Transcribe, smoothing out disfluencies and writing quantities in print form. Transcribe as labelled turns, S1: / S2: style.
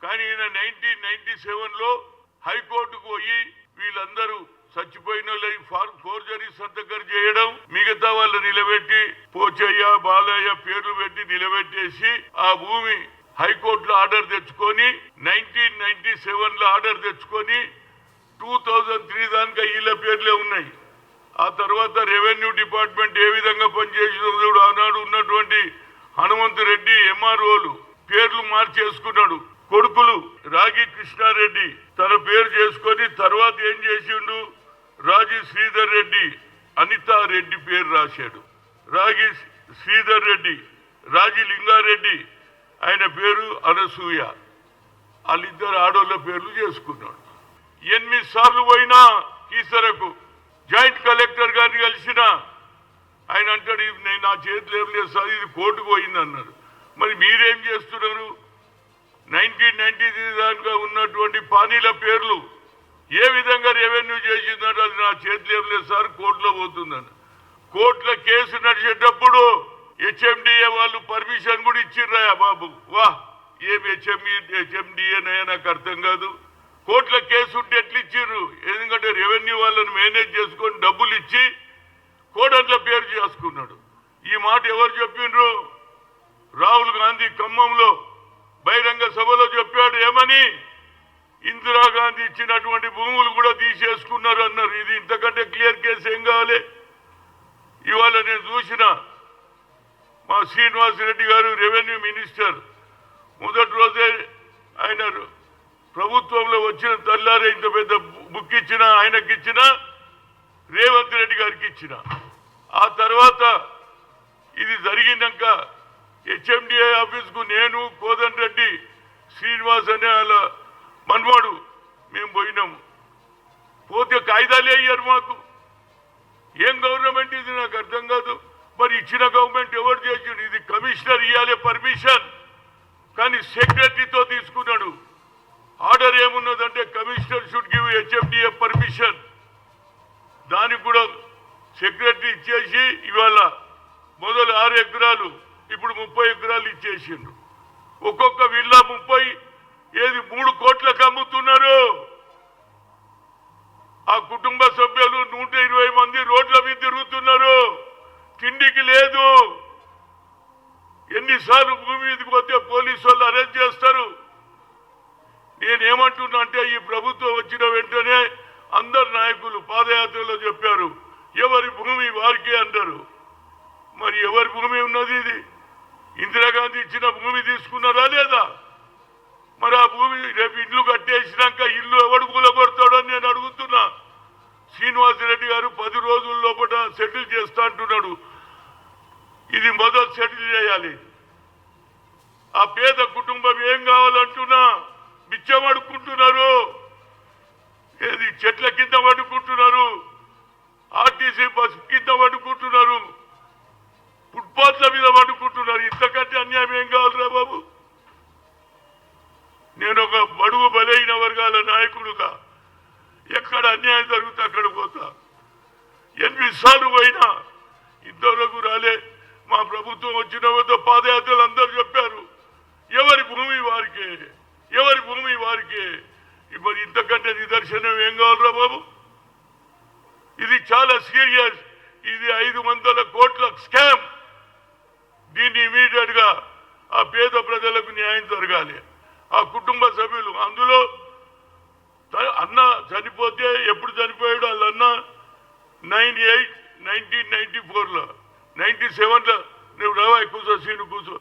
S1: కానీ ఈయన 1997లో హైకోర్టుకు పోయి వీళ్ళందరూ చచ్చిపోయిన ఫోర్జరీ సంతకం చేయడం, మిగతా వాళ్ళు నిలబెట్టి పోచయ్య బాలయ్య పేర్లు పెట్టి నిలబెట్టేసి ఆ భూమి హైకోర్టులో ఆర్డర్ తెచ్చుకొని 1997లో ఆర్డర్ తెచ్చుకొని 2003 దానిక వీళ్ళ పేర్లే ఉన్నాయి. ఆ తర్వాత రెవెన్యూ డిపార్ట్మెంట్ ఏ విధంగా పనిచేసిందో ఆనాడు ఉన్నటువంటి హనుమంతు రెడ్డి ఎంఆర్ఓలు పేర్లు మార్చేసుకున్నాడు. కొడుకులు రాగి కృష్ణారెడ్డి తన పేరు చేసుకొని తర్వాత ఏం చేసిండు, రాజీ శ్రీధర్ రెడ్డి అనితా రెడ్డి పేరు రాశాడు. రాగి శ్రీధర్ రెడ్డి, రాజీ లింగారెడ్డి ఆయన పేరు అనసూయ, వాళ్ళిద్దరు ఆడోళ్ళ పేర్లు చేసుకున్నాడు. 8 సార్లు పోయినా కీసరకు జాయింట్ కలెక్టర్ గారిని కలిసిన ఆయన అంటాడు నేను నా చేతిలో ఏం లేదు సార్, ఇది కోర్టుకు పోయింది అన్నారు. మరి మీరేం చేస్తున్నారు? 1993 దాకా ఉన్నటువంటి పానీల పేర్లు ఏ విధంగా రెవెన్యూ చేసిందంటే అది నా చేతిలో ఏం లేదు సార్, కోర్టులో పోతుందని. కోర్టులో కేసు నడిచేటప్పుడు హెచ్ఎండిఏ వాళ్ళు పర్మిషన్ కూడా ఇచ్చిర్రా బాబు. వా ఏం హెచ్ఎండిఏనయ్యా నాకు అర్థం కాదు. కోర్టులో కేసు ఉంటే ఎట్లా ఇచ్చిర్రు? ఎందుకంటే రెవెన్యూ వాళ్ళని మేనేజ్ చేసుకొని డబ్బులు ఇచ్చి కోడట్ల పేరు చేసుకున్నాడు. ఈ మాట ఎవరు చెప్పిండ్రు? రాహుల్ గాంధీ ఖమ్మంలో బహిరంగ సభలో చెప్పాడు. ఏమని? ఇందిరాగాంధీ ఇచ్చినటువంటి భూములు కూడా తీసేసుకున్నారు అన్నారు. ఇది ఇంతకంటే క్లియర్ కేసు ఏం కావాలి? ఇవాళ నేను చూసిన మా శ్రీనివాసరెడ్డి గారు రెవెన్యూ మినిస్టర్ మొదటి రోజే ఆయన ప్రభుత్వంలో వచ్చిన తల్లారే ఇంత పెద్ద బుక్ ఇచ్చిన ఆయనకి ఇచ్చిన, రేవంత్ రెడ్డి గారికి ఇచ్చిన. ఆ తర్వాత ఇది జరిగినాక హెచ్ఎండిఏ ఆఫీస్కు నేను కోదండ రెడ్డి శ్రీనివాస్ అనే వాళ్ళ మనవాడు మేము పోయినాము. పోతే కాయిదాలే అయ్యారు మాకు. ఏం గవర్నమెంట్ ఇది నాకు అర్థం కాదు. మరి ఇచ్చిన గవర్నమెంట్ ఎవరు చేసిండు? ఇది కమిషనర్ ఇవ్వాలి పర్మిషన్, కానీ సెక్రటరీతో తీసుకున్నాడు. ఆర్డర్ ఏమున్నదంటే commissioner should give HMDA permission. దానికి కూడా సెక్రటరీ ఇచ్చేసి ఇవాళ మొదలు 6 ఎకరాలు ఇప్పుడు 30 ఎకరాలు ఇచ్చేసిండ్రు. ఒక్కొక్క విల్లా 3 కోట్లకు అమ్ముతున్నారు. ఆ కుటుంబ సభ్యులు 120 మంది రోడ్ల మీద తిరుగుతున్నారు. తిండికి లేదు. ఎన్నిసార్లు భూమి మీదకి పోతే పోలీసు వాళ్ళు అరెస్ట్ చేస్తారు. నేనేమంటున్నా అంటే ఈ ప్రభుత్వం వచ్చిన వెంటనే అందరు నాయకులు పాదయాత్రలో చెప్పారు ఎవరి భూమి వారికి అంటారు. మరి ఎవరి భూమి ఉన్నది? ఇది ఇందిరాగాంధీ ఇచ్చిన భూమి తీసుకున్నారా లేదా? మరి ఆ భూమి రేపు ఇల్లు కట్టేసినాక ఇల్లు ఎవడు కూలగొడతాడని నేను అడుగుతున్నా. శ్రీనివాసరెడ్డి గారు 10 రోజుల లోపల సెటిల్ చేస్తా అంటున్నాడు. ఇది మొదలు సెటిల్ చేయాలి. ఆ పేద కుటుంబం ఏం కావాలంటున్నా బిచ్చం అడుక్కుంటున్నారు. ఏది చెట్ల కింద పడుకుంటున్నారు, ఆర్టీసీ బస్ కింద పడుకుంటున్నారు, ఫుట్పాత్ల మీద పడుకుంటున్నారు. ఇంతకంటే అన్యాయం ఏం కావాలరా బాబు? నేను ఒక బడుగు బలైన వర్గాల నాయకుడుగా ఎక్కడ అన్యాయం జరుగుతా అక్కడ పోతా. 8 సార్లు పోయినా ఇంతవరకు రాలే. మా ప్రభుత్వం వచ్చిన పాదయాత్రలు అందరూ చెప్పారు ఎవరి భూమి వారికే, ఎవరి భూమి వారికే. మరి ఇంతకంటే నిదర్శనం ఏం కావాలరా బాబు? ఇది చాలా సీరియస్. ఇది 500 కోట్ల స్కామ్. దీన్ని ఇమీడియట్ గా ఆ పేద ప్రజలకు న్యాయం జరగాలి. ఆ కుటుంబ సభ్యులు అందులో అన్న చనిపోతే ఎప్పుడు చనిపోయాడు వాళ్ళ అన్న 1994లో 97లో నువ్వు రావా కూర్చో సీను కూర్చో